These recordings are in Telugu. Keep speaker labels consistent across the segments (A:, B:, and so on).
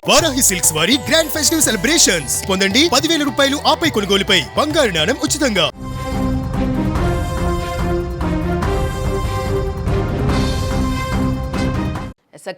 A: వారాహి సిల్క్స్ వారి గ్రాండ్ ఫెస్టివ్ సెలబ్రేషన్స్ పొందండి 10,000 రూపాయలు ఆపై కొనుగోలుపై బంగారు నాణెం ఉచితంగా.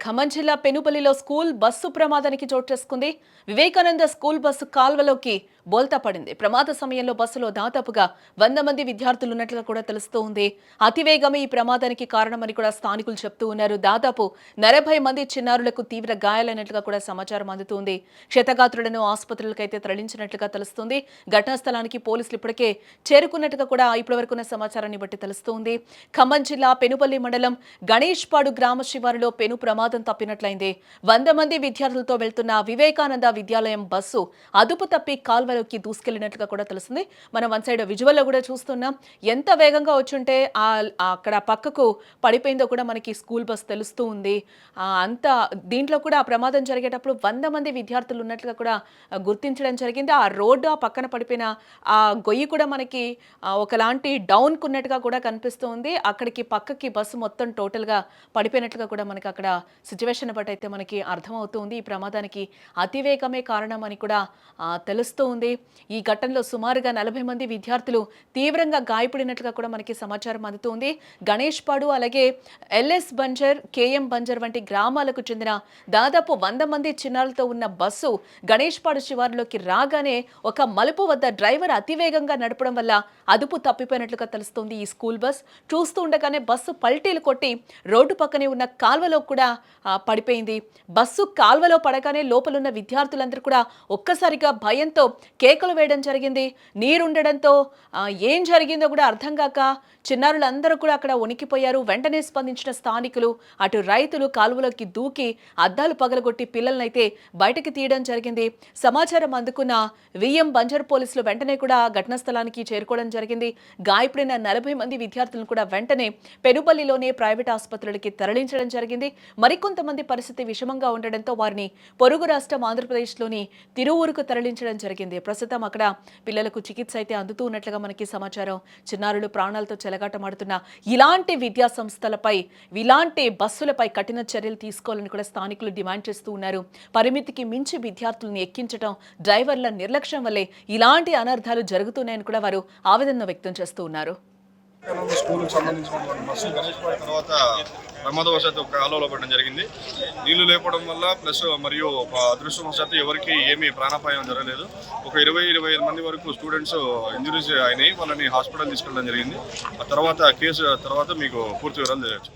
B: ఖమ్మం జిల్లా పెనుపల్లిలో స్కూల్ బస్సు ప్రమాదానికి చోటు చేసుకుంది. వివేకానంద స్కూల్ బస్సు కాల్వలోకి బోల్తా పడింది. ప్రమాద సమయంలో బస్సులో దాదాపుగా 100 మంది విద్యార్థులు ఉన్నట్లుగా కూడా తెలుస్తూ ఉంది. అతివేగమే ఈ ప్రమాదానికి కారణమని కూడా స్థానికులు చెప్తూ ఉన్నారు. దాదాపు 40 మంది చిన్నారులకు తీవ్ర గాయాలైనట్లుగా కూడా సమాచారం అందుతుంది. క్షతగాత్రులను ఆసుపత్రులకు అయితే తరలించినట్లుగా తెలుస్తుంది. ఘటనా స్థలానికి పోలీసులు ఇప్పటికే చేరుకున్నట్టుగా కూడా ఇప్పటివరకున్న సమాచారాన్ని బట్టి తెలుస్తోంది. ఖమ్మం జిల్లా పెనుపల్లి మండలం గణేష్పాడు గ్రామ శివారులో పెను ప్రమాదం తప్పినట్లయింది. 100 మంది విద్యార్థులతో వెళ్తున్న వివేకానంద విద్యాలయం బస్సు అదుపు తప్పి కాల్వలోకి దూసుకెళ్లినట్లుగా కూడా తెలుస్తుంది. మనం వన్ సైడ్ విజువల్లో కూడా చూస్తున్నాం. ఎంత వేగంగా వచ్చుంటే అక్కడ పక్కకు పడిపోయిందో కూడా మనకి స్కూల్ బస్ తెలుస్తూ ఉంది. అంత దీంట్లో కూడా ఆ ప్రమాదం జరిగేటప్పుడు 100 మంది విద్యార్థులు ఉన్నట్లుగా కూడా గుర్తించడం జరిగింది. ఆ రోడ్డు ఆ పక్కన పడిపోయిన ఆ గొయ్యి కూడా మనకి ఒకలాంటి డౌన్ కున్నట్టుగా కూడా కనిపిస్తూ ఉంది. అక్కడికి పక్కకి బస్సు మొత్తం టోటల్గా పడిపోయినట్లుగా కూడా మనకి అక్కడ సిచ్యువేషన్ బట్టి అయితే మనకి అర్థమవుతుంది. ఈ ప్రమాదానికి అతివేగమే కారణం అని కూడా తెలుస్తూ ఉంది. ఈ ఘటనలో సుమారుగా 40 మంది విద్యార్థులు తీవ్రంగా గాయపడినట్లుగా కూడా మనకి సమాచారం అందుతుంది. గణేష్పాడు అలాగే ఎల్ఎస్ బంజర్, కేఎం బంజర్ వంటి గ్రామాలకు చెందిన దాదాపు 100 మంది చిన్నారులతో ఉన్న బస్సు గణేష్పాడు శివారులోకి రాగానే ఒక మలుపు వద్ద డ్రైవర్ అతివేగంగా నడపడం వల్ల అదుపు తప్పిపోయినట్లుగా తెలుస్తుంది. ఈ స్కూల్ బస్ చూస్తూ ఉండగానే బస్సు పల్టీలు కొట్టి రోడ్డు పక్కనే ఉన్న కాల్వలో కూడా పడిపోయింది. బస్సు కాల్వలో పడగానే లోపలున్న విద్యార్థులందరూ కూడా ఒక్కసారిగా భయంతో కేకలు వేయడం జరిగింది. నీరుండడంతో ఏం జరిగిందో కూడా అర్థం కాక చిన్నారులందరూ కూడా అక్కడ వణికిపోయారు. వెంటనే స్పందించిన స్థానికులు అటు రైతులు కాలువలోకి దూకి అద్దాలు పగలగొట్టి పిల్లలనైతే బయటకు తీయడం జరిగింది. సమాచారం అందుకున్న విఎం బంజర్ పోలీసులు వెంటనే కూడా ఘటనా స్థలానికి చేరుకోవడం జరిగింది. గాయపడిన 40 మంది విద్యార్థులను కూడా వెంటనే పెనుపల్లిలోనే ప్రైవేట్ ఆసుపత్రులకి తరలించడం జరిగింది. మరికొంతమంది పరిస్థితి విషమంగా ఉండడంతో వారిని పొరుగు రాష్ట్రం ఆంధ్రప్రదేశ్లోని తిరువూరుకు తరలించడం జరిగింది. ప్రస్తుతం అక్కడ పిల్లలకు చికిత్స అయితే అందుతూ ఉన్నట్లుగా మనకి సమాచారం. చిన్నారులు ప్రాణాలతో చెలగాటమాడుతున్న ఇలాంటి విద్యా సంస్థలపై, ఇలాంటి బస్సులపై కఠిన చర్యలు తీసుకోవాలని కూడా స్థానికులు డిమాండ్ చేస్తూ ఉన్నారు. పరిమితికి మించి విద్యార్థులను ఎక్కించడం, డ్రైవర్ల నిర్లక్ష్యం వల్లే ఇలాంటి అనర్థాలు జరుగుతున్నాయని కూడా వారు ఆవేదన వ్యక్తం చేస్తూ ఉన్నారు.
C: స్కూల్కి సంబంధించినటువంటి బస్సు గణేష్పాడు తర్వాత ప్రమాదవశాత్తు కాలువలో పడడం జరిగింది. నీళ్లు లేపడం వల్ల ప్లస్ మరియు అదృష్టవశాత్తు ఎవరికి ఏమీ ప్రాణాపాయం జరగలేదు. ఒక 20-25 మంది వరకు స్టూడెంట్స్ ఇంజురీస్ అయినాయి. వాళ్ళని హాస్పిటల్ తీసుకెళ్ళడం జరిగింది. ఆ తర్వాత కేసు తర్వాత మీకు పూర్తి వివరాలు తెలియచ్చు.